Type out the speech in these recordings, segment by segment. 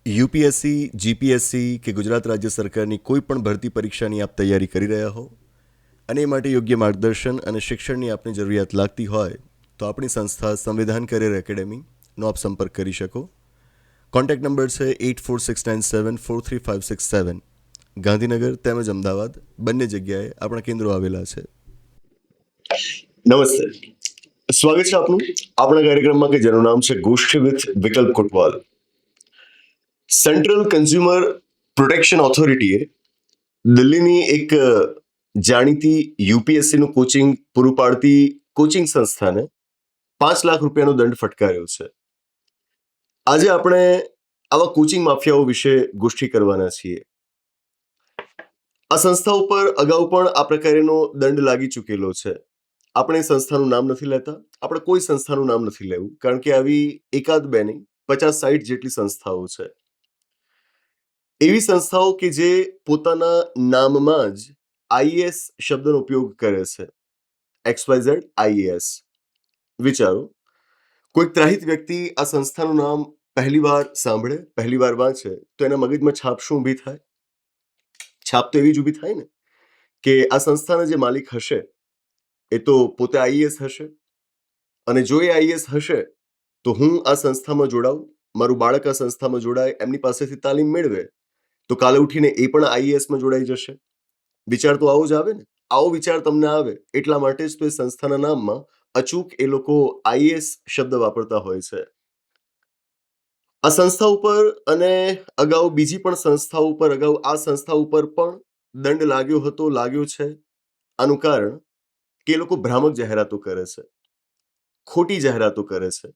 UPSC, GPSC કે ગુજરાત રાજ્ય સરકારની કોઈ પણ ભરતી પરીક્ષાની આપ તૈયારી કરી રહ્યા હો અને એ માટે યોગ્ય માર્ગદર્શન અને શિક્ષણની આપને જરૂરિયાત લાગતી હોય તો આપણી સંસ્થા સંવિધાન કરિયર એકેડેમીનો આપ સંપર્ક કરી શકો. કોન્ટેક્ટ નંબર છે 8469743567. ગાંધીનગર તેમજ અમદાવાદ બંને જગ્યાએ આપણા કેન્દ્રો આવેલા છે. નમસ્તે, સ્વાગત છે આપનું આપણા કાર્યક્રમમાં કે જેનું નામ છે ગોષ્ઠી વિથ વિકલ્પ કોટવાલ. સેન્ટ્રલ કન્ઝ્યુમર પ્રોટેક્શન ઓથોરિટીએ દિલ્હીની એક જાણીતી યુપીએસસીનું કોચિંગ પૂરું પાડતી કોચિંગ સંસ્થાને 5 લાખ રૂપિયાનો દંડ ફટકાર્યો છે. આજે આપણે આવા કોચિંગ માફિયાઓ વિશે ગોષ્ઠી કરવાના છીએ. આ સંસ્થા ઉપર અગાઉ પણ આ પ્રકારેનો દંડ લાગી ચૂકેલો છે. આપણે સંસ્થાનું નામ નથી લેતા, આપણે કોઈ સંસ્થાનું નામ નથી લેવું, કારણ કે આવી એકાદ બે નહીં 50-60 જેટલી સંસ્થાઓ છે. એવી સંસ્થાઓ કે જે પોતાના નામમાં જ આઈએએસ શબ્દનો ઉપયોગ કરે છે. XYZ IAS. વિચારો, કોઈક ત્રાહિત વ્યક્તિ આ સંસ્થાનું નામ પહેલી વાર સાંભળે, પહેલી વાર વાંચે તો એના મગજમાં છાપ શું ઊભી થાય? છાપ તો એવી જ ઊભી થાય ને કે આ સંસ્થાના જે માલિક હશે એ તો પોતે આઈએએસ હશે, અને જો એ આઈએએસ હશે તો હું આ સંસ્થામાં જોડાઉં, મારું બાળક આ સંસ્થામાં જોડાય, એમની પાસેથી તાલીમ મેળવે તો કાલે ઉઠીને એ પણ આઈએએસમાં જોડાઈ જશે. વિચાર તો આવો જ આવે ને. આવો વિચાર તમને આવે એટલા માટે જ તો એ સંસ્થાના નામમાં અચૂક એ લોકો આઈએએસ શબ્દ વાપરતા હોય છે. આ સંસ્થા ઉપર અને અગાઉ બીજી પણ સંસ્થાઓ ઉપર, અગાઉ આ સંસ્થા ઉપર પણ દંડ લાગ્યો છે. આનું કારણ કે એ લોકો ભ્રામક જાહેરાતો કરે છે, ખોટી જાહેરાતો કરે છે,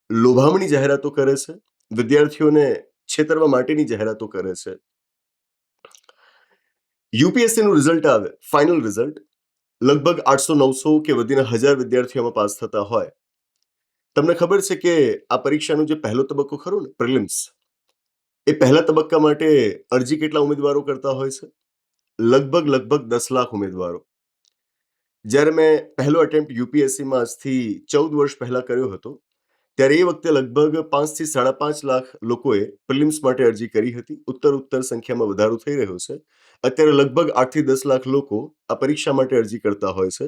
લોભામણી જાહેરાતો કરે છે, વિદ્યાર્થીઓને છેતરવા માટેની જાહેરાતો કરે છે. યુપીએસસીનું રિઝલ્ટ આવે, ફાઇનલ રિઝલ્ટ, લગભગ 800-900 કે વધીને 1000 વિદ્યાર્થીઓમાં પાસ થતા હોય. તમને ખબર છે કે આ પરીક્ષાનો જે પહેલો તબક્કો ખરો ને, પ્રિલિમ્સ, એ પહેલા તબક્કા માટે અરજી કેટલા ઉમેદવારો કરતા હોય છે? લગભગ 10 લાખ ઉમેદવારો. જ્યારે મેં પહેલો અટેમ્પ્ટ યુપીએસસીમાં આજથી 14 વર્ષ પહેલા કર્યો હતો ત્યારે એ વખતે લગભગ 5 થી 5.5 લાખ લોકોએ પ્રિલિમ્સ માટે અરજી કરી હતી. ઉત્તર સંખ્યામાં વધારો થઈ રહ્યો છે. અત્યારે લગભગ 8 થી 10 લાખ લોકો આ પરીક્ષા માટે અરજી કરતા હોય છે,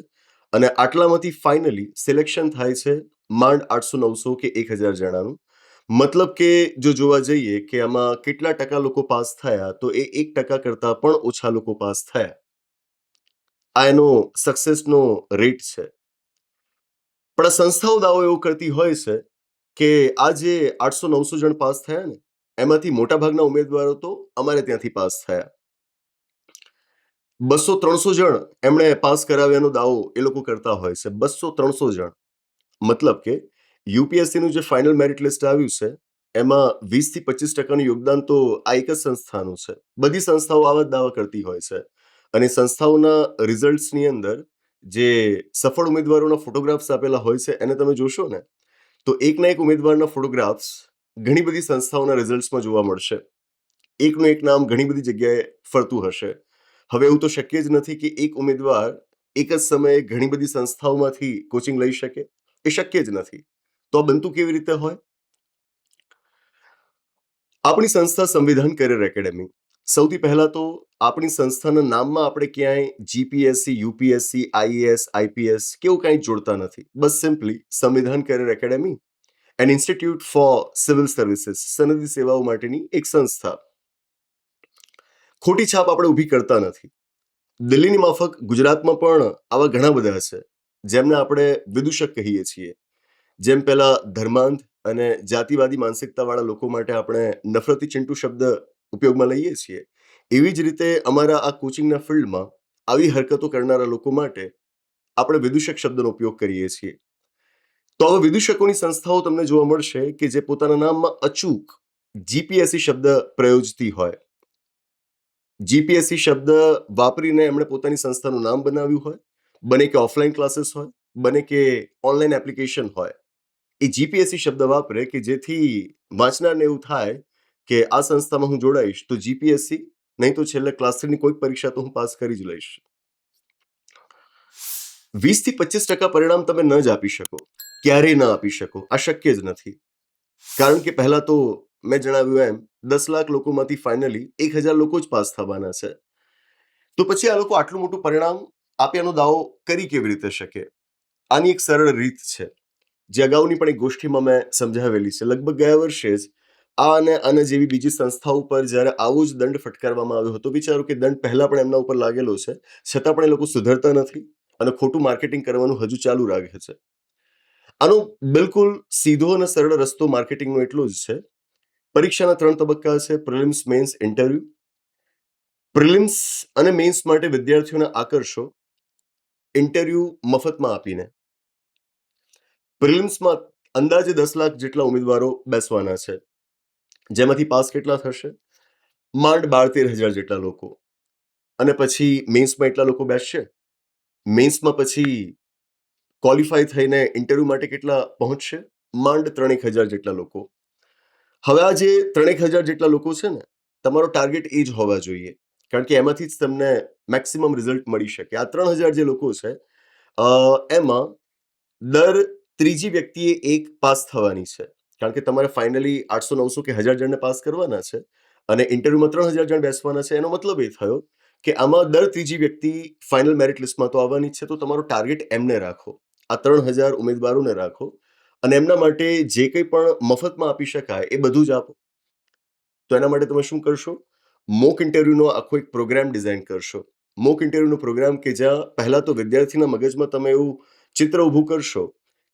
અને આટલામાંથી ફાઇનલી સિલેક્શન થાય છે માંડ 800-900 કે 1000 જણાનું. મતલબ કે જો જોવા જઈએ કે આમાં કેટલા ટકા લોકો પાસ થયા તો એ 1% કરતા પણ ઓછા લોકો પાસ થયા. આ એનો સક્સેસનો રેટ છે. પણ આ સંસ્થાઓ દાવો એવો કરતી હોય છે કે આ જે 800-900 જણ પાસ થયા ને એમાંથી મોટાભાગના ઉમેદવારો તો અમારે ત્યાંથી પાસ થયા. 200-300 જણ એમણે પાસ કરાવ્યાનો દાવો એ લોકો કરતા હોય છે. 200-300 જણ. મતલબ કે યુપીએસસીનું જે ફાઇનલ મેરિટ લિસ્ટ આવ્યું છે એમાં 20-25% યોગદાન તો આ એક જ સંસ્થાનું છે. બધી સંસ્થાઓ આવા જ દાવા કરતી હોય છે, અને સંસ્થાઓના રિઝલ્ટ્સની અંદર જે સફળ ઉમેદવારોના ફોટોગ્રાફ્સ આપેલા હોય છે એને તમે જોશો ને તો એકના એક ઉમેદવારના ફોટોગ્રાફ્સ ઘણી બધી સંસ્થાઓના રિઝલ્ટ્સમાં જોવા મળશે. એકનું એક નામ ઘણી બધી જગ્યાએ ફરતું હશે. હવે એવું તો શક્ય જ નથી કે એક ઉમેદવાર એક જ સમયે ઘણી બધી સંસ્થાઓમાંથી કોચિંગ લઈ શકે. એ શક્ય જ નથી. તો આ બનતું કેવી રીતે હોય? આપણી સંસ્થા સંવિધાન કરિયર એકેડેમી. સૌથી પહેલા તો આપણી સંસ્થાના નામમાં આપણે ક્યાંય જીપીએસસી, યુપીએસસી, આઈએએસ, આઈપીએસ કેવું કંઈ જોડતા નથી. બસ simply Samvidhan career academy, an institute for civil services, સનદી સેવાઓ માટેની એક સંસ્થા. ખોટી છાપ આપણે ઊભી કરતા નથી. દિલ્હીની માફક ગુજરાતમાં પણ આવા ઘણા બધા છે જેમને આપણે વિદૂષક કહીએ છીએ. જેમ પેલા ધર્માંધ અને જાતિવાદી માનસિકતાવાળા લોકો માટે આપણે નફરતી ચિંટુ શબ્દ ઉપયોગમાં લઈએ છીએ, એવી જ રીતે અમારા આ કોચિંગના ફિલ્ડમાં આવી હરકતો કરનારા લોકો માટે આપણે વિદૂષક શબ્દનો ઉપયોગ કરીએ છીએ. તો હવે વિદૂષકોની સંસ્થાઓ તમને જોવા મળશે કે જે પોતાના નામમાં અચૂક જીપીએસસી શબ્દ પ્રયોજતી હોય. જીપીએસસી શબ્દ વાપરીને એમણે પોતાની સંસ્થાનું નામ બનાવ્યું હોય, બને કે ઓફલાઈન ક્લાસીસ હોય, બને કે ઓનલાઈન એપ્લિકેશન હોય. એ જીપીએસસી શબ્દ વાપરે કે જેથી વાંચનારને એવું થાય કે આ સંસ્થામાં હું જોડાઈશ તો જીપીએસસી નહીં તો છેલ્લે ક્લાસ 3ની કોઈ પરીક્ષા તો હું પાસ કરી જ લઈશ. 20-25% પરિણામ તમે ન જ આપી શકો, ક્યારેય ન આપી શકો. આ શક્ય જ નથી. કારણ કે પહેલા તો મેં જણાવ્યું એમ 10 લાખ લોકોમાંથી ફાઇનલી 1000 લોકો જ પાસ થવાના છે. તો પછી આ લોકો આટલું મોટું પરિણામ આપ્યાનો દાવો કરી કેવી રીતે શકે? આની એક સરળ રીત છે, જે અગાઉની પણ એક ગોષ્ઠીમાં મેં સમજાવેલી છે. લગભગ ગયા વર્ષે જ આ અને આના જેવી બીજી સંસ્થાઓ પર જ્યારે આવો જ દંડ ફટકારવામાં આવ્યો હતો, વિચારો કે દંડ પહેલા પણ એમના ઉપર લાગેલો છે, છતાં પણ એ લોકો સુધરતા નથી અને ખોટું માર્કેટિંગ કરવાનું હજુ ચાલુ રાખે છે. આનો બિલકુલ સીધો અને સરળ રસ્તો માર્કેટિંગનો એટલો જ છે. પરીક્ષાના 3 તબક્કા છે: પ્રિલિમ્સ, મેન્સ, ઇન્ટરવ્યુ. પ્રિલિમ્સ અને મેન્સ માટે વિદ્યાર્થીઓને આકર્ષો ઇન્ટરવ્યુ મફતમાં આપીને. પ્રિલિમ્સમાં અંદાજે 10 લાખ જેટલા ઉમેદવારો બેસવાના છે, જેમાંથી પાસ કેટલા થશે? માંડ 12-13 હજાર જેટલા લોકો. અને પછી મેન્સમાં એટલા લોકો બેસશે. મેન્સમાં પછી ક્વોલિફાય થઈને ઇન્ટરવ્યુ માટે કેટલા પહોંચશે? માંડ 3-1 હજાર જેટલા લોકો. હવે આ જે 3-1 હજાર જેટલા લોકો છે ને, તમારો ટાર્ગેટ એ જ હોવા જોઈએ, કારણ કે એમાંથી જ તમને મેક્સિમમ રિઝલ્ટ મળી શકે. આ 3000 જે લોકો છે, એમાં દર ત્રીજી વ્યક્તિએ એક પાસ થવાની છે, કારણ કે તમારે ફાઇનલી 800-900 કે 1000 જણને પાસ કરવાના છે અને ઇન્ટરવ્યુમાં 3000 જણ બેસવાના છે. એનો મતલબ એ થયો કે આમાં દર ત્રીજી વ્યક્તિ ફાઇનલ મેરિટ લિસ્ટમાં તો આવવાની જ છે. તો તમારો ટાર્ગેટ એમને રાખો, આ 3000 ઉમેદવારોને રાખો અને એમના માટે જે કંઈ પણ મફતમાં આપી શકાય એ બધું જ આપો. તો એના માટે તમે શું કરશો? મોક ઇન્ટરવ્યુનો આખો એક પ્રોગ્રામ ડિઝાઇન કરશો. મોક ઇન્ટરવ્યુનો પ્રોગ્રામ કે જ્યાં પહેલા તો વિદ્યાર્થીના મગજમાં તમે એવું ચિત્ર ઊભું કરશો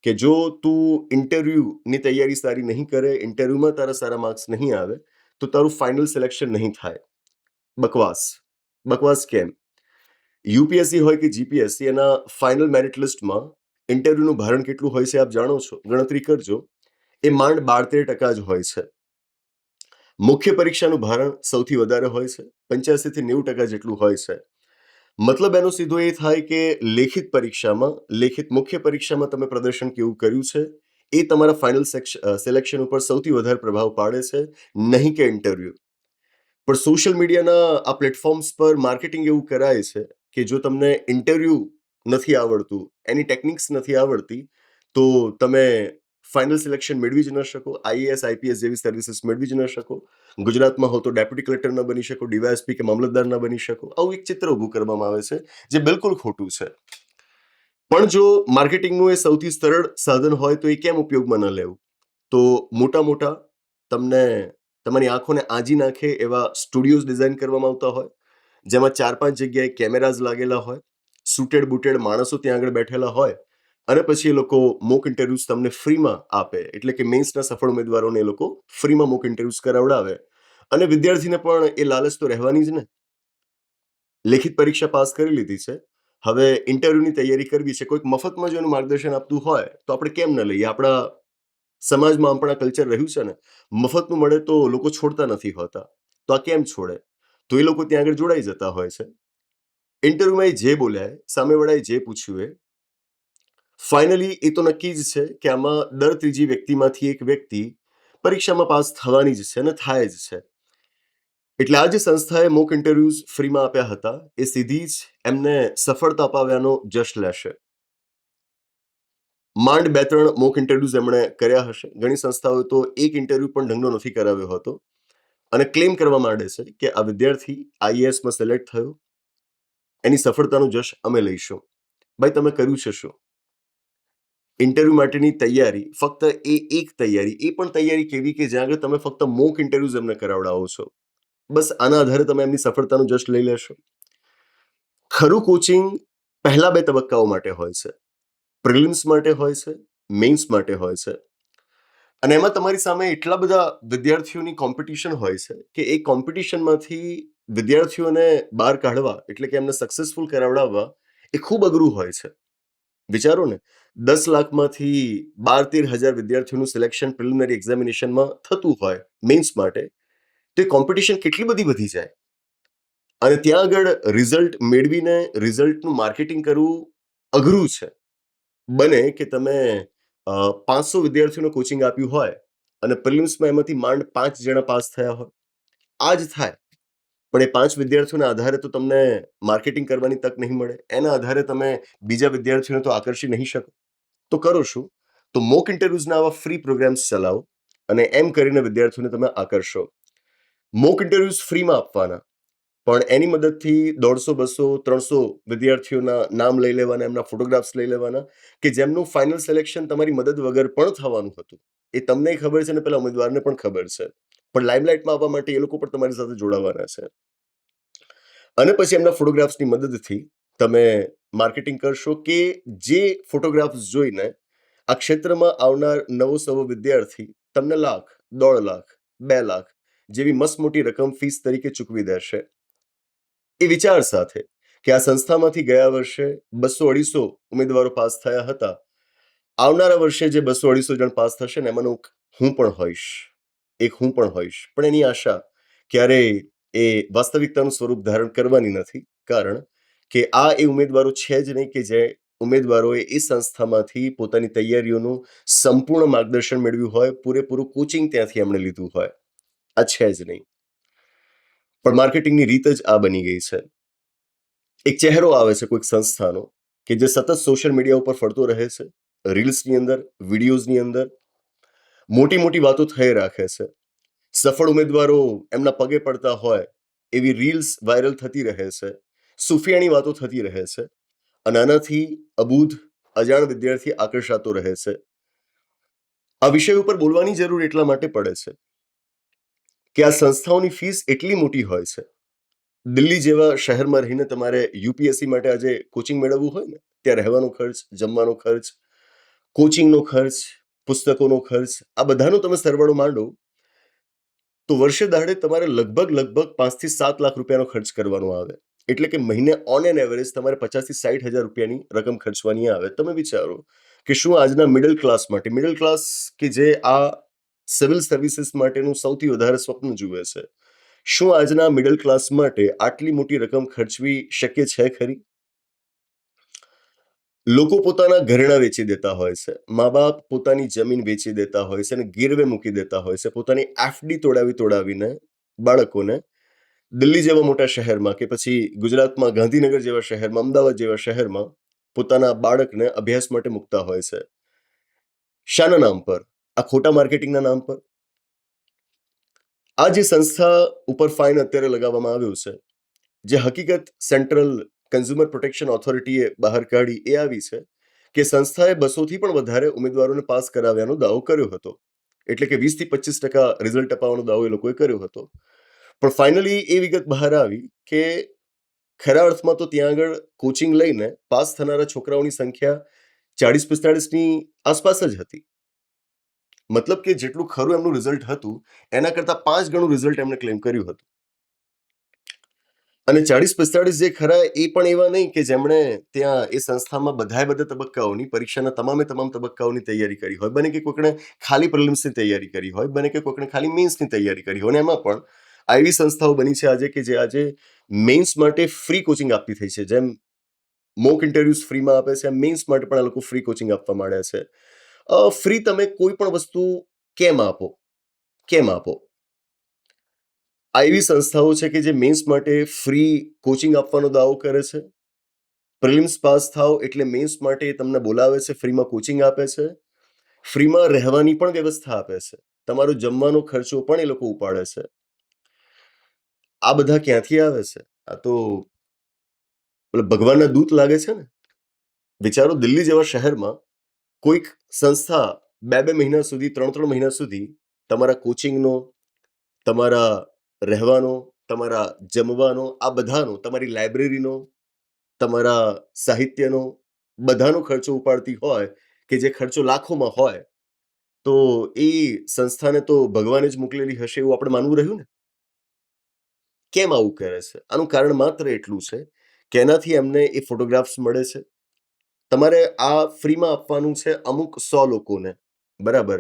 કે જો તું ઇન્ટરવ્યુની તૈયારી સારી નહીં કરે, ઇન્ટરવ્યુમાં તારા સારા માર્ક્સ નહીં આવે, તો તારું ફાઇનલ સિલેક્શન નહીં થાય. બકવાસ. બકવાસ કેમ? યુપીએસસી હોય કે જીપીએસસી, એના ફાઇનલ મેરિટ લિસ્ટમાં ઇન્ટરવ્યુનું ભારણ કેટલું હોય છે આપ જાણો છો? ગણતરી કરજો. એ માંડ 12-13% જ હોય છે. મુખ્ય પરીક્ષાનું ભારણ સૌથી વધારે હોય છે, 85-90% જેટલું હોય છે. મતલબ એનો સીધો એ થાય કે લેખિત મુખ્ય પરીક્ષામાં તમે પ્રદર્શન કેવું કર્યું છે એ તમારા ફાઇનલ સિલેક્શન ઉપર સૌથી વધારે પ્રભાવ પાડે છે, નહીં કે ઇન્ટરવ્યુ. પણ સોશિયલ મીડિયાના આ પ્લેટફોર્મ્સ પર માર્કેટિંગ એવું કરાય છે કે જો તમને ઇન્ટરવ્યુ નથી આવડતું, એની ટેકનિક્સ નથી આવડતી, તો તમે ફાઇનલ સિલેક્શન મેળવી જ ન શકો, આઈએએસ આઈપીએસ જેવી સર્વિસીસ મેળવી જ ન શકો. ગુજરાતમાં હો તો ડેપ્યુટી કલેક્ટર ન બની શકો, ડીવાયએસપી કે મામલતદાર ન બની શકો. આવું એક ચિત્ર ઊભું કરવામાં આવે છે, જે બિલકુલ ખોટું છે. પણ જો માર્કેટિંગનું એ સૌથી સરળ સાધન હોય તો એ કેમ ઉપયોગમાં ન લેવું? તો મોટા તમને તમારી આંખોને આંજી નાખે એવા સ્ટુડિયોઝ ડિઝાઇન કરવામાં આવતા હોય, જેમાં 4-5 જગ્યાએ કેમેરાઝ લાગેલા હોય, સૂટેડ બુટેડ માણસો ત્યાં આગળ બેઠેલા હોય અને પછી એ લોકો મોક ઇન્ટરવ્યુઝ તમને ફ્રીમાં આપે. એટલે કે મેન્સના સફળ ઉમેદવારોને એ લોકો ફ્રીમાં મોક ઇન્ટરવ્યુઝ કરાવડાવે અને વિદ્યાર્થીને પણ એ લાલચ તો રહેવાની જ ને. લેખિત પરીક્ષા પાસ કરી લીધી છે, હવે ઇન્ટરવ્યુની તૈયારી કરવી છે. કોઈક મફતમાં જો એનું માર્ગદર્શન આપતું હોય તો આપણે કેમ ન લઈએ? આપણા સમાજમાં આપણા કલ્ચર રહ્યું છે ને, મફતનું મળે તો લોકો છોડતા નથી હોતા. તો આ કેમ છોડે? તો એ લોકો ત્યાં આગળ જોડાઈ જતા હોય છે. ઇન્ટરવ્યુમાં એ જે બોલ્યા, સામેવાળાએ જે પૂછ્યું એ ફાઇનલી એ તો નક્કી જ છે કે આમાં દર ત્રીજી વ્યક્તિમાંથી એક વ્યક્તિ પરીક્ષામાં પાસ થવાની જ છે અને થાય જ છે. એટલે આ જે સંસ્થાએ મોક ઇન્ટરવ્યુઝ ફ્રીમાં આપ્યા હતા, એ સીધી જ એમને સફળતા અપાવ્યાનો જશ લેશે. માંડ 2-3 મોક ઇન્ટરવ્યુઝ એમણે કર્યા હશે. ઘણી સંસ્થાઓએ તો એક ઇન્ટરવ્યુ પણ ઢંગનો નથી કરાવ્યો હતો અને ક્લેમ કરવા માંડે છે કે આ વિદ્યાર્થી આઈએએસમાં સિલેક્ટ થયો, એની સફળતાનો જશ અમે લઈશું. ભાઈ, તમે કર્યું છે શું? ઇન્ટરવ્યુ માટેની તૈયારી, ફક્ત એ એક તૈયારી, એ પણ તૈયારી કેવી કે જ્યાં આગળ તમે ફક્ત મોક ઇન્ટરવ્યુઝ એમને કરાવડાવો છો. બસ આના આધારે તમે એમની સફળતાનો જશ લઈ લેશો. ખરું કોચિંગ પહેલા 2 તબક્કાઓ માટે હોય છે. પ્રિલિમ્સ માટે હોય છે, મેન્સ માટે હોય છે. અને એમાં તમારી સામે એટલા બધા વિદ્યાર્થીઓની કોમ્પિટિશન હોય છે કે એ કોમ્પિટિશનમાંથી વિદ્યાર્થીઓને બહાર કાઢવા, એટલે કે એમને સક્સેસફુલ કરાવડાવવા, એ ખૂબ અઘરું હોય છે. વિચારો ને, 10 લાખમાંથી 12-13 હજાર વિદ્યાર્થીઓનું સિલેક્શન પ્રિલિમિનરી એક્ઝામિનેશનમાં થતું હોય મેન્સ માટે, તો એ કોમ્પિટિશન કેટલી બધી વધી જાય. અને ત્યાં આગળ રિઝલ્ટ મેળવીને રિઝલ્ટનું માર્કેટિંગ કરવું અઘરું છે. બને કે તમે 500 વિદ્યાર્થીઓને કોચિંગ આપ્યું હોય અને પ્રિલિમ્સમાં એમાંથી માંડ 5 જણા પાસ થયા હોય, આ જ થાય. પણ એ 5 વિદ્યાર્થીઓના આધારે તો તમને માર્કેટિંગ કરવાની તક નહીં મળે. એના આધારે તમે બીજા વિદ્યાર્થીઓને તો આકર્ષી નહીં શકો. તો કરો શું? તો મોક ઇન્ટરવ્યુઝના આવા ફ્રી પ્રોગ્રામ્સ ચલાવો. અને એમ કરીને વિદ્યાર્થીઓને તમે આકર્ષો. મોક ઇન્ટરવ્યુઝ ફ્રીમાં આપવાના, પણ એની મદદથી 150, 200, 300 વિદ્યાર્થીઓના નામ લઈ લેવાના, એમના ફોટોગ્રાફ્સ લઈ લેવાના, કે જેમનું ફાઇનલ સિલેક્શન તમારી મદદ વગર પણ થવાનું હતું. એ તમને ખબર છે ને પેલા ઉમેદવારને પણ ખબર છે, પણ લાઇમલાઇટમાં આવવા માટે એ લોકો પણ તમારી સાથે જોડાવાના છે. અને પછી એમના ફોટોગ્રાફ્સની મદદથી તમે માર્કેટિંગ કરશો કે જે ફોટોગ્રાફ્સ જોઈને આ ક્ષેત્રમાં આવનાર નવો સવો વિદ્યાર્થી તમને લાખ, 1.5 લાખ, 2 લાખ જેવી મસ્ત મોટી રકમ ફીસ તરીકે ચૂકવી દેશે, એ વિચાર સાથે કે આ સંસ્થામાંથી ગયા વર્ષે 200-250 ઉમેદવારો પાસ થયા હતા, આવનારા વર્ષે જે 200-250 જણ પાસ થશે ને એમાંનો હું પણ હોઈશ, પણ એની આશા ક્યારેય એ વાસ્તવિકતાનું સ્વરૂપ ધારણ કરવાની નથી, કારણ કે આ એ ઉમેદવારો છે જ નહીં કે જે ઉમેદવારોએ એ સંસ્થામાંથી પોતાની તૈયારીઓનું સંપૂર્ણ માર્ગદર્શન મેળવ્યું હોય, પૂરેપૂરું કોચિંગ ત્યાંથી એમણે લીધું હોય. આ છે જ નહીં. પણ માર્કેટિંગની રીત જ આ બની ગઈ છે. એક ચહેરો આવે છે કોઈક સંસ્થાનો કે જે સતત સોશિયલ મીડિયા ઉપર ફરતો રહે છે, રીલ્સની અંદર, વિડીયોઝની અંદર મોટી મોટી વાતો થઈ રાખે છે. સફળ ઉમેદવારો એમના પગે પડતા હોય એવી રીલ્સ વાયરલ થતી રહે છે, સુફિયાણી વાતો થતી રહે છે, અને આનાથી અબૂધ અજાણ વિદ્યાર્થી આકર્ષાતો રહે છે. આ વિષય ઉપર બોલવાની જરૂર એટલા માટે પડે છે કે આ સંસ્થાઓની ફીસ એટલી મોટી હોય છે. દિલ્હી જેવા શહેરમાં રહીને તમારે યુપીએસસી માટે આજે કોચિંગ મેળવવું હોય ને, ત્યાં રહેવાનો ખર્ચ, જમવાનો ખર્ચ, કોચિંગનો ખર્ચ, પુસ્તકોનો ખર્ચ, આ બધાનો તમે સરવાળો માંડો તો વર્ષે દાડે તમારે લગભગ 5 થી 7 લાખ રૂપિયાનો ખર્ચ કરવાનો આવે. એટલે કે મહિને ઓન એન એવરેજ તમારે 50 થી 60 હજાર રૂપિયાની રકમ ખર્ચવાની આવે. તમે વિચારો કે શું આજના મિડલ ક્લાસ કે જે આ સિવિલ સર્વિસીસ માટેનું સૌથી વધારે સ્વપ્ન જુએ છે, શું આજના મિડલ ક્લાસ માટે આટલી મોટી રકમ ખર્ચવી શક્ય છે ખરી? લોકો પોતાના ઘરેણાં વેચી દેતા હોય છે, મા બાપ પોતાની જમીન વેચી દેતા હોય છે અને ગીરવે મૂકી દેતા હોય છે, પોતાની એફડી તોડાવીને બાળકોને દિલ્હી જેવા મોટા શહેરમાં કે પછી ગુજરાતમાં ગાંધીનગર જેવા શહેરમાં, અમદાવાદ જેવા શહેરમાં પોતાના બાળકને અભ્યાસ માટે મૂકતા હોય છે. શાના નામ પર? આ ખોટા માર્કેટિંગના નામ પર. આ જે સંસ્થા ઉપર ફાઇન અત્યારે લગાવવામાં આવ્યું છે, જે હકીકત સેન્ટ્રલ કન્ઝ્યુમર પ્રોટેક્શન ઓથોરિટીએ બહાર કાઢી એ આવી છે કે સંસ્થાએ 200 થી પણ વધારે ઉમેદવારોને પાસ કરાવ્યાનો દાવો કર્યો હતો, એટલે કે 20 થી 25% રિઝલ્ટ અપાવવાનો દાવો એ લોકોએ કર્યો હતો. પણ ફાઇનલી એ વિગત બહાર આવી કે ખરા અર્થમાં તો ત્યાં આગળ કોચિંગ લઈને પાસ થનારા છોકરાઓની સંખ્યા 40-45ની આસપાસ જ હતી. મતલબ કે જેટલું ખરું એમનું રિઝલ્ટ હતું એના કરતાં 5 ગણું રિઝલ્ટ એમણે ક્લેમ કર્યું હતું. અને 40-45 જે ખરા એ પણ એવા નહીં કે જેમણે ત્યાં એ સંસ્થામાં બધા તબક્કાઓની પરીક્ષાના તમામ તબક્કાઓની તૈયારી કરી હોય. બને કે કોઈકણે ખાલી પ્રિલિમ્સની તૈયારી કરી હોય, બને કે કોઈકણે ખાલી મેન્સની તૈયારી કરી હોય. અને એમાં પણ આવી સંસ્થાઓ બની છે આજે કે જે આજે મેન્સ માટે ફ્રી કોચિંગ આપતી થઈ છે. જેમ મોક ઇન્ટરવ્યુઝ ફ્રીમાં આપે છે, મેન્સ માટે પણ આ લોકો ફ્રી કોચિંગ આપવા માંડ્યા છે. ફ્રી તમે કોઈ પણ વસ્તુ કેમ આપો? આ એવી સંસ્થાઓ છે કે જે મેન્સ માટે ફ્રી કોચિંગ આપવાનો દાવો કરે છે. પ્રિલિમ્સ પાસ થાવ એટલે મેન્સ માટે તમને બોલાવે છે, ફ્રીમાં કોચિંગ આપે છે, ફ્રીમાં રહેવાની પણ વ્યવસ્થા આપે છે, તમારો જમવાનો ખર્ચો પણ એ લોકો ઉપાડે છે. આ બધા ક્યાંથી આવે છે? આ તો ભગવાનના દૂત લાગે છે ને. વિચારો, દિલ્હી જેવા શહેરમાં કોઈક સંસ્થા 2 મહિના સુધી, 3 મહિના સુધી તમારા કોચિંગનો, તમારા રહેવાનો, તમારા જમવાનો, આ બધાનો, તમારી લાઇબ્રેરીનો, તમારા સાહિત્યનો, બધાનો ખર્ચો ઉપાડતી હોય, કે જે ખર્ચો લાખોમાં હોય, તો એ સંસ્થાને તો ભગવાને જ મોકલેલી હશે એવું આપણે માનવું રહ્યું ને. કેમ આવું કરે છે? આનું કારણ માત્ર એટલું છે કે એનાથી એમને એ ફોટોગ્રાફ્સ મળે છે. તમારે આ ફ્રીમાં આપવાનું છે અમુક 100 લોકોને, બરાબર,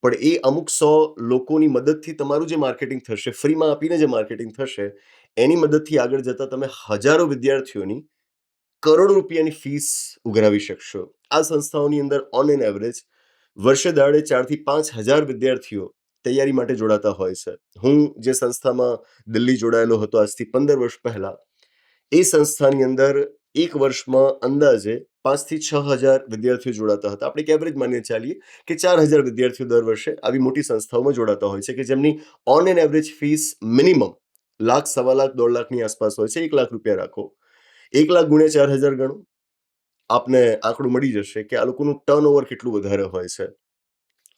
પણ એ અમુક 100 લોકોની મદદથી તમારું જે માર્કેટિંગ થશે, ફ્રીમાં આપીને જે માર્કેટિંગ થશે, એની મદદથી આગળ જતા તમે હજારો વિદ્યાર્થીઓની કરોડો રૂપિયાની ફીસ ઉઘરાવી શકશો. આ સંસ્થાઓની અંદર ઓન એન એવરેજ વર્ષે દાડે 4 થી 5 હજાર વિદ્યાર્થીઓ તૈયારી માટે જોડાતા હોય છે. હું જે સંસ્થામાં દિલ્હી જોડાયેલો હતો આજથી 15 વર્ષ પહેલા, એ સંસ્થાની અંદર એક વર્ષમાં અંદાજે 5 થી 6 હજાર વિદ્યાર્થીઓ જોડાતા હતા. આપણે એક એવરેજ માનીને ચાલીએ કે 4 હજાર વિદ્યાર્થીઓ દર વર્ષે આવી મોટી સંસ્થાઓમાં જોડાતા હોય છે કે જેમની on an average fees minimum lakh, સવા લાખ, 1.5 લાખની આસપાસ હોય છે. 1 લાખ રૂપિયા રાખો, 1 લાખ ગુણ્યા 4 હજાર ગણો, આપને આંકડું મળી જશે કે આ લોકોનું ટર્નઓવર કેટલું વધારે હોય છે.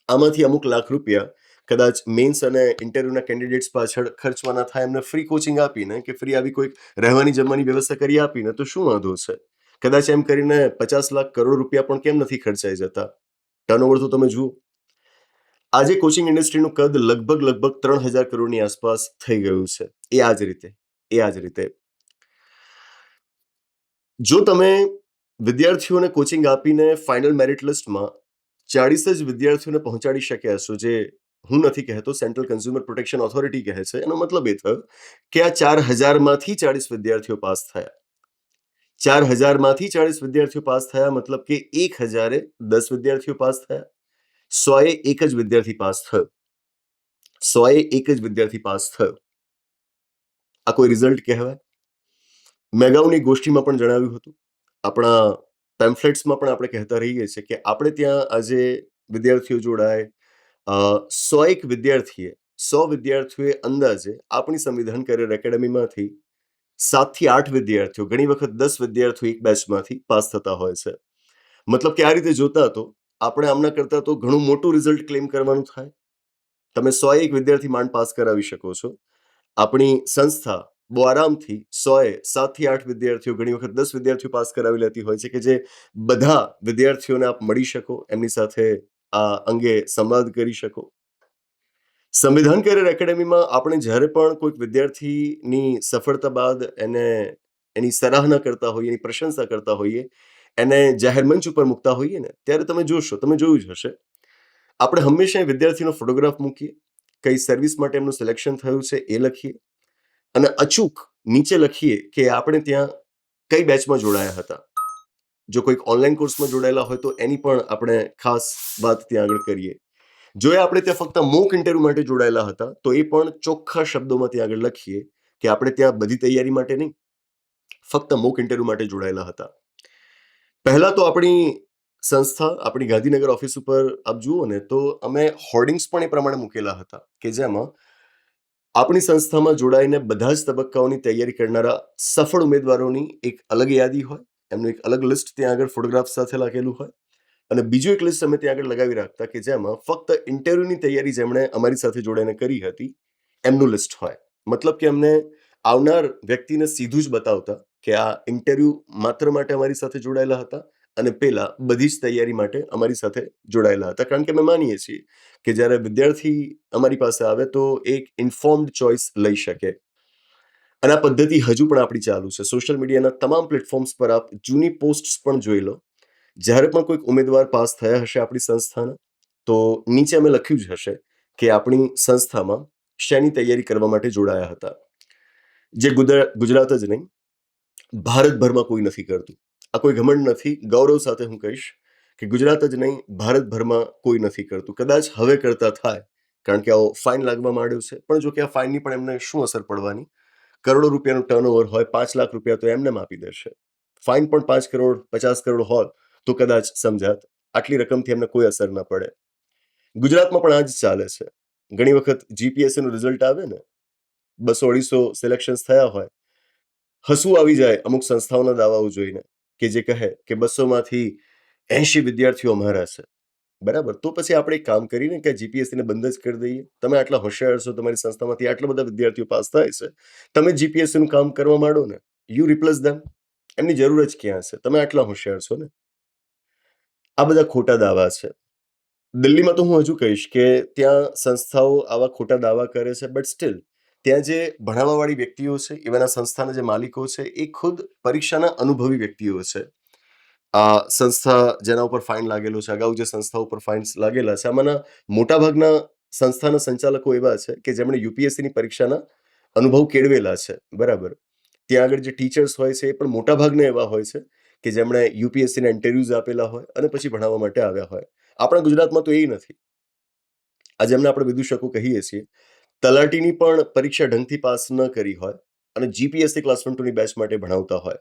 આમાંથી અમુક લાખ રૂપિયા કદાચ મેન્સ અને ઇન્ટરવ્યુના કેન્ડિડેટ્સ પાછળ ખર્ચવાના થાય, એમને ફ્રી કોચિંગ આપીને કે ફ્રી આવી કોઈ રહેવાની જમવાની વ્યવસ્થા કરી આપીને તો શું વાંધો છે? કદાચ એમ કરીને 50 લાખ, કરોડ રૂપિયા પણ કેમ નથી ખર્ચાઈ જતા? ટર્નઓવર તો તમે જુઓ. આજે કોચિંગ ઇન્ડસ્ટ્રીનું કદ લગભગ 3,000 કરોડની આસપાસ થઈ ગયું છે. એ આ જ રીતે જો તમે વિદ્યાર્થીઓને કોચિંગ આપીને ફાઇનલ મેરિટ લિસ્ટમાં 40 જ વિદ્યાર્થીઓને પહોંચાડી શક્યા છો, જે હું નથી કહેતો, સેન્ટ્રલ કન્ઝ્યુમર પ્રોટેક્શન ઓથોરિટી કહે છે, એનો મતલબ એ થયો કે આ 4,000માંથી 40 વિદ્યાર્થીઓ પાસ થયા. 4,000માંથી 40 વિદ્યાર્થીઓ પાસ થયા મતલબ કે 1,000એ 10 વિદ્યાર્થીઓ પાસ થયા, 100એ એક જ વિદ્યાર્થી પાસ થયો. 100એ એક જ વિદ્યાર્થી પાસ થયો. આ કોઈ રિઝલ્ટ કહેવાય? મેં અગાઉની ગોષ્ઠીમાં પણ જણાવ્યું હતું, આપણા પેમ્ફલેટ્સમાં પણ આપણે કહેતા રહીએ છીએ કે આપણે ત્યાં આજે વિદ્યાર્થીઓ જોડાય, 100 વિદ્યાર્થીઓએ અંદાજે આપણી સંવિધાન કરિયર એકેડમીમાંથી 7 થી 8 વિદ્યાર્થીઓ, ઘણી વખત 10 વિદ્યાર્થીઓ એક બેચમાંથી પાસ થતા હોય છે. મતલબ કે આ રીતે જોતા તો આપણે આમના કરતા તો ઘણું મોટું રિઝલ્ટ ક્લેમ કરવાનું થાય. તમે 101 વિદ્યાર્થી માંડ પાસ કરાવી શકો છો. આપણી સંસ્થા બહુ આરામથી 100એ 7 થી 8 વિદ્યાર્થીઓ, ઘણી વખત 10 વિદ્યાર્થીઓ પાસ કરાવી લેતી હોય છે કે જે બધા વિદ્યાર્થીઓને આપ મળી શકો, એમની સાથે આ અંગે સંવાદ કરી શકો. સંવિધાન કરિયર એકેડમીમાં આપણે જ્યારે પણ કોઈક વિદ્યાર્થીની સફળતા બાદ એની સરાહના કરતા હોઈએ, એની પ્રશંસા કરતા હોઈએ, એને જાહેર મંચ ઉપર મૂકતા હોઈએ ને, ત્યારે તમે જોશો, તમે જોયું જ હશે, આપણે હંમેશા એ વિદ્યાર્થીનો ફોટોગ્રાફ મૂકીએ, કઈ સર્વિસ માટે એમનું સિલેક્શન થયું છે એ લખીએ, અને અચૂક નીચે લખીએ કે આપણે ત્યાં કઈ બેચમાં જોડાયા હતા. જો કોઈક ઓનલાઈન કોર્સમાં જોડાયેલા હોય તો એની પણ આપણે ખાસ વાત ત્યાં આગળ કરીએ. જો આપણે ત્યાં ફક્ત મોક ઇન્ટરવ્યુ માટે જોડાયેલા હતા તો એ પણ ચોખ્ખા શબ્દોમાં ત્યાં આગળ લખીએ કે આપણે ત્યાં બધી તૈયારી માટે નહીં, ફક્ત મોક ઇન્ટરવ્યુ માટે જોડાયેલા હતા. પહેલા તો આપણી સંસ્થા, આપણી ગાંધીનગર ઓફિસ ઉપર આપ જુઓ ને તો અમે હોર્ડિંગ્સ પણ એ પ્રમાણે મૂકેલા હતા કે જેમાં આપણી સંસ્થામાં જોડાઈને બધા જ તબક્કાઓની તૈયારી કરનારા સફળ ઉમેદવારોની એક અલગ યાદી હોય, એમનું એક અલગ લિસ્ટ ત્યાં આગળ ફોટોગ્રાફ સાથે લખેલું હોય, અને બીજું એક લિસ્ટ અમે ત્યાં આગળ લગાવી રાખતા કે જેમાં ફક્ત ઇન્ટરવ્યુની તૈયારી જેમણે અમારી સાથે જોડાઈને કરી હતી એમનું લિસ્ટ હોય. મતલબ કે અમને આવનાર વ્યક્તિને સીધું જ બતાવતા કે આ ઇન્ટરવ્યુ માત્ર માટે અમારી સાથે જોડાયેલા હતા અને પેલા બધી જ તૈયારી માટે અમારી સાથે જોડાયેલા હતા. કારણ કે અમે માનીએ છીએ કે જ્યારે વિદ્યાર્થી અમારી પાસે આવે તો એક ઇન્ફોર્મ્ડ ચોઇસ લઈ શકે. અને આ પદ્ધતિ હજુ પણ આપણી ચાલુ છે. સોશિયલ મીડિયાના તમામ પ્લેટફોર્મ્સ પર આપ જૂની પોસ્ટ્સ પણ જોઈ લો. જ્યારે પણ કોઈક ઉમેદવાર પાસ થયા હશે આપણી સંસ્થાના, તો નીચે અમે લખ્યું જ હશે કે આપણી સંસ્થામાં શેની તૈયારી કરવા માટે જોડાયા હતા. જે ગુજરાત જ નહીં, ભારતભરમાં કોઈ નથી કરતું. આ કોઈ ઘમંડ નથી, ગૌરવ સાથે હું કહીશ કે ગુજરાત જ નહીં, ભારતભરમાં કોઈ નથી કરતું. કદાચ હવે કરતા થાય, કારણ કે આવો ફાઇન લાગવા માંડ્યો છે. પણ જો કે આ ફાઇનની પણ એમને શું અસર પડવાની? કરોડો રૂપિયાનું ટર્નઓવર હોય, 5 લાખ રૂપિયા તો એમને આપી દેશે. ફાઇન પણ 5 કરોડ, 50 કરોડ હોત તો કદાચ સમજાત. આટલી રકમથી એમને કોઈ અસર ન પડે. ગુજરાતમાં પણ આ જ ચાલે છે. ઘણી વખત જીપીએસસીનું રિઝલ્ટ આવે ને, 200-250 સિલેક્શન્સ થયા હોય, હસવું આવી જાય અમુક સંસ્થાઓના દાવાઓ જોઈને કે જે કહે કે 200માંથી 80 વિદ્યાર્થીઓ અમારા છે. બરાબર, તો પછી આપણે એક કામ કરીને કે જીપીએસસીને બંધ જ કરી દઈએ. તમે આટલા હોશિયાર છો, તમારી સંસ્થામાંથી આટલા બધા વિદ્યાર્થીઓ પાસ થાય છે, તમે જીપીએસસીનું કામ કરવા માંડો ને, યુ રિપ્લેસ ધેમ. એમની જરૂર જ ક્યાં છે? તમે આટલા હોશિયાર છો ને. આ બધા ખોટા દાવા છે. દિલ્હીમાં તો હું હજુ કહીશ કે ત્યાં સંસ્થાઓ આવા ખોટા દાવા કરે છે, બટ સ્ટીલ ત્યાં જે ભણાવવાવાળી વ્યક્તિઓ છે, એવાના સંસ્થાના જે માલિકો છે, એ ખુદ પરીક્ષાના અનુભવી વ્યક્તિઓ છે. આ સંસ્થા જેના ઉપર ફાઇન લાગેલો છે, અગાઉ જે સંસ્થા ઉપર ફાઇન્સ લાગેલા છે, આમાંના મોટાભાગના સંસ્થાના સંચાલકો એવા છે કે જેમણે યુપીએસસીની પરીક્ષાના અનુભવ કેળવેલા છે. બરાબર, ત્યાં આગળ જે ટીચર્સ હોય છે એ પણ મોટાભાગના એવા હોય છે કે જેમણે યુપીએસસીના ઇન્ટરવ્યુઝ આપેલા હોય અને પછી ભણાવવા માટે આવ્યા હોય. આપણા ગુજરાતમાં તો એ નથી. આ જેમને આપણે વિદૂષકો કહીએ છીએ, તલાટીની પણ પરીક્ષા ઢંગથી પાસ ન કરી હોય અને જીપીએસસી ક્લાસ 1-2ની બેચ માટે ભણાવતા હોય.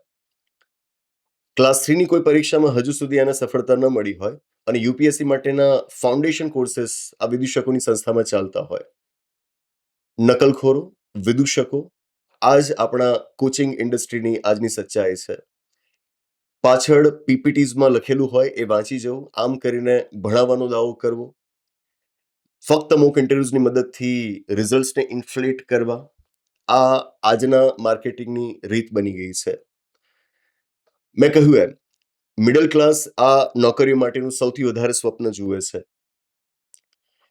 ક્લાસ 3ની કોઈ પરીક્ષામાં હજુ સુધી આને સફળતા ન મળી હોય અને યુપીએસસી માટેના ફાઉન્ડેશન કોર્सेस આ વિદુષકોની સંસ્થામાં ચાલતા હોય, નકલખોરો, વિદુષકો આ જ આપણા કોચિંગ ઇન્ડસ્ટ્રીની આજની સચ્ચાઈ છે. પાછળ પીપીટીઝમાં લખેલું હોય એ વાંચી જવું, આમ કરીને ભણાવવાનો દાવો કરવો, ફક્ત મોક ઇન્ટરવ્યુઝની મદદથી રિઝલ્ટ્સને ઇન્ફ્લેટ કરવા, આ આજના માર્કેટિંગની રીત બની ગઈ છે. મેં કહ્યું એમ, મિડલ ક્લાસ આ નોકરીઓ માટેનું સૌથી વધારે સ્વપ્ન જુએ છે.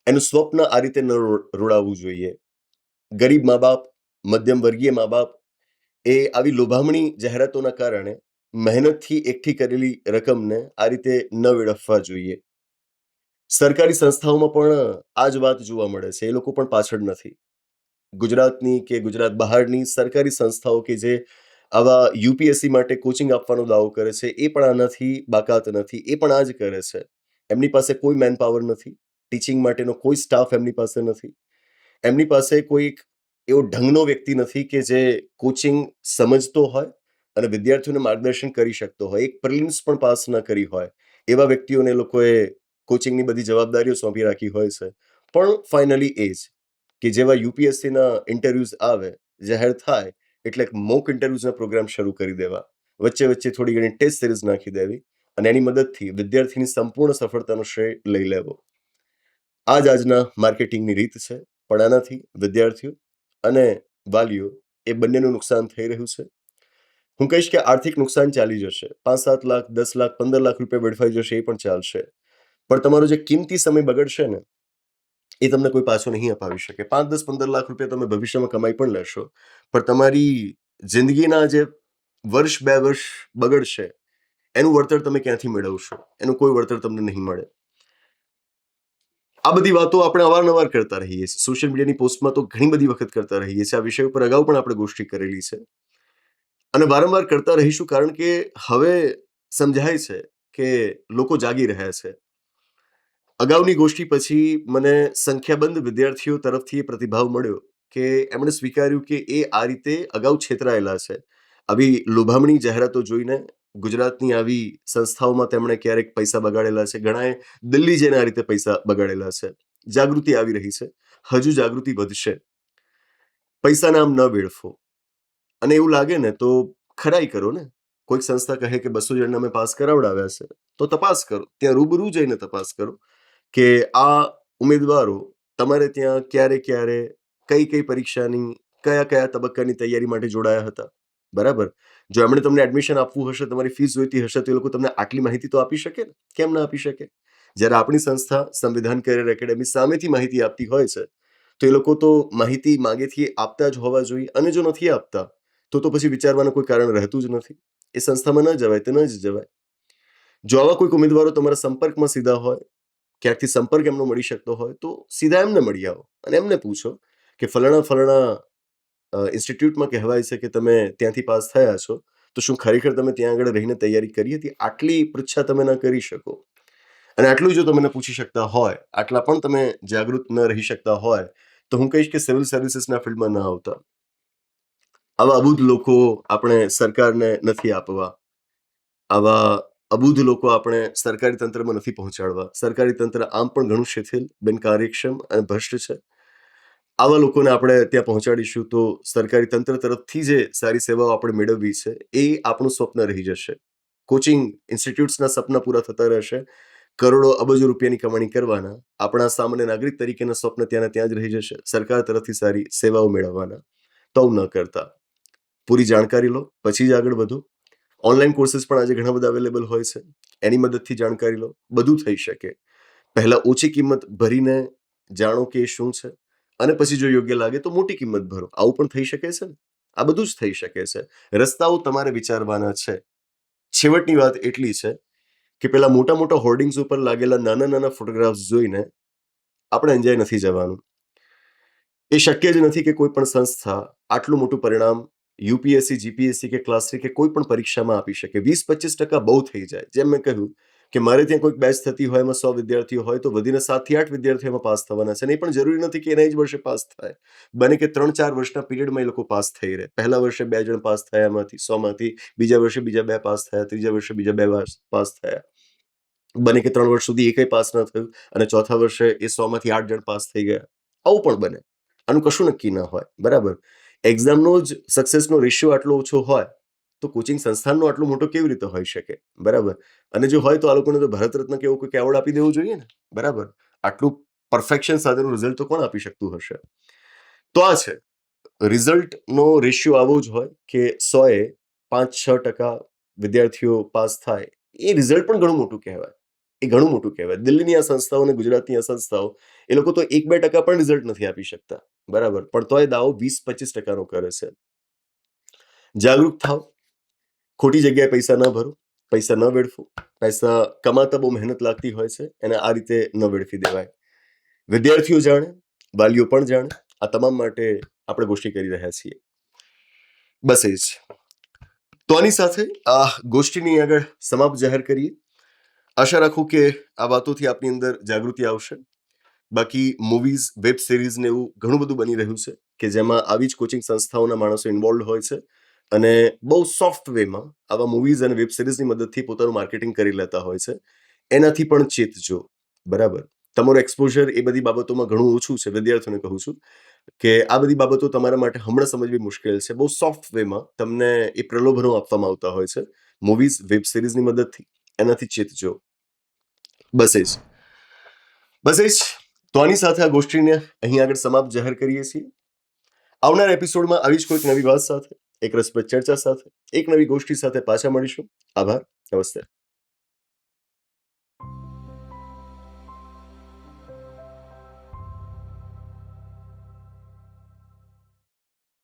એનું સ્વપ્ન આ રીતે ન રોડાવવું જોઈએ. ગરીબ મા બાપ, મધ્યમ વર્ગીય મા બાપ એ આવી લોભામણી જાહેરાતોના કારણે મહેનતથી એકઠી કરેલી રકમને આ રીતે ન વેડફવા જોઈએ. સરકારી સંસ્થાઓમાં પણ આ જ વાત જોવા મળે છે. એ લોકો પણ પાછળ નથી. ગુજરાતની કે ગુજરાત બહારની સરકારી સંસ્થાઓ કે જે આવા યુપીએસસી માટે કોચિંગ આપવાનો દાવો કરે છે એ પણ આનાથી બાકાત નથી. એ પણ આ જ કરે છે. એમની પાસે કોઈ મેન પાવર નથી, ટીચિંગ માટેનો કોઈ સ્ટાફ એમની પાસે નથી, એમની પાસે કોઈ એવો ઢંગનો વ્યક્તિ નથી કે જે કોચિંગ સમજતો હોય અને વિદ્યાર્થીઓને માર્ગદર્શન કરી શકતો હોય. એક પ્રિલિમ્સ પણ પાસ ન કરી હોય એવા વ્યક્તિઓને લોકોએ કોચિંગની બધી જવાબદારીઓ સોંપી રાખી હોય છે. પણ ફાઇનલી એ જ કે જેવા યુપીએસસીના ઇન્ટરવ્યુઝ આવે, જાહેર થાય એટલે મોક ઇન્ટરવ્યુઝના પ્રોગ્રામ શરૂ કરી દેવા, વચ્ચે વચ્ચે થોડી ઘણી ટેસ્ટ સિરીઝ નાખી દેવી અને એની મદદથી વિદ્યાર્થીની સંપૂર્ણ સફળતાનો શ્રેય લઈ લેવો. આ જ આજના માર્કેટિંગની રીત છે. પણ આનાથી વિદ્યાર્થીઓ અને વાલીઓ એ બંનેનું નુકસાન થઈ રહ્યું છે. હું કહીશ કે આર્થિક નુકસાન ચાલી જશે, 5-7 લાખ, 10 લાખ, 15 લાખ રૂપિયા વેડફાઈ જશે એ પણ ચાલશે, પણ તમારો જે કિંમતી સમય બગડશે ને એ તમને કોઈ પાછો નહીં અપાવી શકે. 5, 10, 15 લાખ રૂપિયા તમે ભવિષ્યમાં કમાઈ પણ લેશો, પણ તમારી જિંદગીના જે વર્ષ 2 વર્ષ બગડશે એનું વળતર તમે ક્યાંથી મેળવશો? એનું કોઈ વળતર તમને નહીં મળે. આ બધી વાતો આપણે અવારનવાર કરતા રહીએ છીએ. સોશિયલ મીડિયાની પોસ્ટમાં તો ઘણી બધી વખત કરતા રહીએ છીએ. આ વિષય ઉપર અગાઉ પણ આપણે ગોષ્ઠી કરેલી છે અને વારંવાર કરતા રહીશું, કારણ કે હવે સમજાય છે કે લોકો જાગી રહ્યા છે. અગાઉની ગોષ્ઠી પછી મને સંખ્યાબંધ વિદ્યાર્થીઓ તરફથી પ્રતિભાવ મળ્યો કે એમણે સ્વીકાર્યું કે એ આ રીતે અગાઉ છેતરાયેલા છે. આવી લોભામણી જાહેરાતો જોઈને ગુજરાતની આવી સંસ્થાઓમાં તેમણે ક્યારેક પૈસા બગાડેલા છે, ઘણાએ દિલ્હી જઈને આ રીતે પૈસા બગાડેલા છે. જાગૃતિ આવી રહી છે, હજુ જાગૃતિ વધશે. પૈસા નામ ન વેડફો અને એવું લાગે ને તો ખરાઈ કરો ને. કોઈક સંસ્થા કહે કે 200 જણને અમે પાસ કરાવડાવ્યા છે, તો તપાસ કરો, ત્યાં રૂબરૂ જઈને તપાસ કરો કે આ ઉમેદવારો તમારે ત્યાં ક્યારે ક્યારે કઈ કઈ પરીક્ષાની કયા કયા તબક્કાની તૈયારી માટે જોડાયા હતા. બરાબર, જો એમણે તમને એડમિશન આપવું હશે, તમારી ફીસ જોઈતી હશે, તો એ લોકો તમને આટલી માહિતી તો આપી શકે ને, કેમ ના આપી શકે? જ્યારે આપણી સંસ્થા સંવિધાન કરિયર એકેડેમી સામેથી માહિતી આપતી હોય છે, તો એ લોકો તો માહિતી માંગેથી આપતા જ હોવા જોઈએ. અને જો નથી આપતા તો પછી વિચારવાનું કોઈ કારણ રહેતું જ નથી. એ સંસ્થામાં ન જવાય તો ન જ જવાય. જો આવા કોઈક ઉમેદવારો તમારા સંપર્કમાં સીધા હોય, ક્યાંકથી સંપર્ક એમનો મળી શકતો હોય, તો સીધા એમને મળી આવો અને એમને પૂછો કે ફલાણા ઇન્સ્ટિટ્યૂટમાં કહેવાય છે કે તમે ત્યાંથી પાસ થયા છો, તો શું ખરેખર તમે ત્યાં આગળ રહીને તૈયારી કરી હતી? આટલી પૃચ્છા તમે ન કરી શકો. અને આટલું જો તમે પૂછી શકતા હોય, આટલા પણ તમે જાગૃત ન રહી શકતા હોય, તો હું કહીશ કે સિવિલ સર્વિસીસના ફિલ્ડમાં ન આવતા. આવા અબુધ લોકો આપણે સરકારને નથી આપવા, આવા અબુધ લોકો આપણે સરકારી તંત્રમાં નથી પહોંચાડવા. સરકારી તંત્ર આમ પણ ઘણું શિથિલ, બિનકાર્યક્ષમ અને ભ્રષ્ટ છે. આવા લોકોને આપણે ત્યાં પહોંચાડીશું તો સરકારી તંત્ર તરફથી જે સારી સેવાઓ આપણે મેળવવી છે એ આપણું સ્વપ્ન રહી જશે. કોચિંગ ઇન્સ્ટિટ્યૂટ્સના સપના પૂરા થતા રહેશે, કરોડો અબજો રૂપિયાની કમાણી કરવાના આપણા સામાન્ય નાગરિક તરીકેના સ્વપ્ન ત્યાં જ રહી જશે. સરકાર તરફથી સારી સેવાઓ મેળવવાના તો ન કરતા. પૂરી જાણકારી લો, પછી જ આગળ વધો. ઓનલાઈન કોર્सेस પણ આજે ઘણા બધા અવેલેબલ હોય છે, એની મદદથી જાણકારી લો. બધું થઈ શકે. પહેલા ઓછી કિંમત ભરીને જાણો કે શું છે, અને પછી જો યોગ્ય લાગે તો મોટી કિંમત ભરો. આવું પણ થઈ શકે છે ને. આ બધું જ થઈ શકે છે. રસ્તાઓ તમારે વિચારવાના છે. છેવટની વાત એટલી છે કે પેલા મોટા મોટા હોર્ડિંગ્સ ઉપર લાગેલા નાના નાના ફોટોગ્રાફ્સ જોઈને આપણે અંજાઈ નથી જવાનું. એ શક્ય જ નથી કે કોઈ પણ સંસ્થા આટલું મોટું પરિણામ યુપીએસસી, જીપીએસસી કે ક્લાસ 3 કે કોઈ પણ પરીક્ષામાં આપી શકે. 20-25% બહુ થઈ જાય. જેમ મેં કહ્યું કે મારે ત્યાં કોઈક બેચ થતી હોય એમાં 100 વિદ્યાર્થીઓ હોય તો વધીને 7 થી 8 વિદ્યાર્થીઓ એમાં પાસ થવાના છે. અને એ પણ જરૂરી નથી કે એના જ વર્ષે પાસ થાય. બને કે 3-4 વર્ષના પીરિયડમાં એ લોકો પાસ થઈ રહે. પહેલા વર્ષે 2 જણ પાસ થયા એમાંથી 100 માંથી, બીજા વર્ષે બીજા 2 પાસ થયા, ત્રીજા વર્ષે બીજા 2 પાસ થયા. બને કે 3 વર્ષ સુધી એકય પાસ ન થયું અને ચોથા વર્ષે એ 100 માંથી 8 જણ પાસ થઈ ગયા. આવું પણ બને. આનું કશું નક્કી ન હોય. બરાબર. એક્ઝામનો જ સક્સેસનો રેશિયો આટલો ઓછો હોય તો કોચિંગ સંસ્થાનનો આટલો મોટો કેવી રીતે હોઈ શકે? બરાબર. અને જો હોય તો આ લોકોને તો ભારત રત્ન કે એવું કોઈ એવોર્ડ આપી દેવું જોઈએ ને. બરાબર. આટલું પરફેક્શન સાથેનું રિઝલ્ટ તો કોણ આપી શકતું હશે? તો આ છે રિઝલ્ટનો રેશિયો આવો જ હોય કે 100એ 5-6% વિદ્યાર્થીઓ પાસ થાય. એ રિઝલ્ટ પણ ઘણું મોટું કહેવાય. એ ઘણું મોટું કહેવાય. દિલ્હીની આ સંસ્થાઓ અને ગુજરાતની આ સંસ્થાઓ એ લોકો તો 1-2% પણ રિઝલ્ટ નથી આપી શકતા. બરાબર. પણ તોય દાવો 20-25%નો કરે છે. જાગૃત થાવ. ખોટી જગ્યાએ પૈસા ન ભરો, પૈસા ન વેડફો. પૈસા કમાતા બહુ મહેનત લાગતી હોય છે અને આ રીતે ન વેડફી દેવાય. વિદ્યાર્થીઓ જાણે, વાલીઓ પણ જાણે. આ તમામ માટે આપણે ગોષ્ઠી કરી રહ્યા છીએ. બસ એ જ. તો આની સાથે આ ગોષ્ઠીની આગળ સમાપ્ત જાહેર કરીએ. આશા રાખું કે આ વાતોથી આપની અંદર જાગૃતિ આવશે. બાકી મૂવીઝ, વેબ સિરીઝ ને એવું ઘણું બધું બની રહ્યું છે કે જેમાં આવી જ કોચિંગ સંસ્થાઓના માણસો ઇન્વોલ્વ હોય છે અને બહુ સોફ્ટ વેમાં આવા મૂવીઝ અને વેબ સિરીઝની મદદથી પોતાનું માર્કેટિંગ કરી લેતા હોય છે. એનાથી પણ ચેતજો. બરાબર. તમારું એક્સપોઝર એ બધી બાબતોમાં ઘણું ઓછું છે. વિદ્યાર્થીઓને કહું છું કે આ બધી બાબતો તમારા માટે હમણાં સમજવી મુશ્કેલ છે. બહુ સોફ્ટ વેમાં તમને એ પ્રલોભનો આપવામાં આવતા હોય છે મૂવીઝ, વેબ સિરીઝની મદદથી. એનાથી ચેતજો. બસ એ જ. તો આની સાથે આ ગોષ્ઠીને અહીં આગળ સમાપ્ત જાહેર કરીએ છીએ. આવનાર એપિસોડમાં આવી જ કોઈક નવી વાત સાથે, એક રસપ્રદ ચર્ચા સાથે, એક નવી ગોષ્ઠી સાથે પાછા મળીશું. આભાર. નમસ્તે.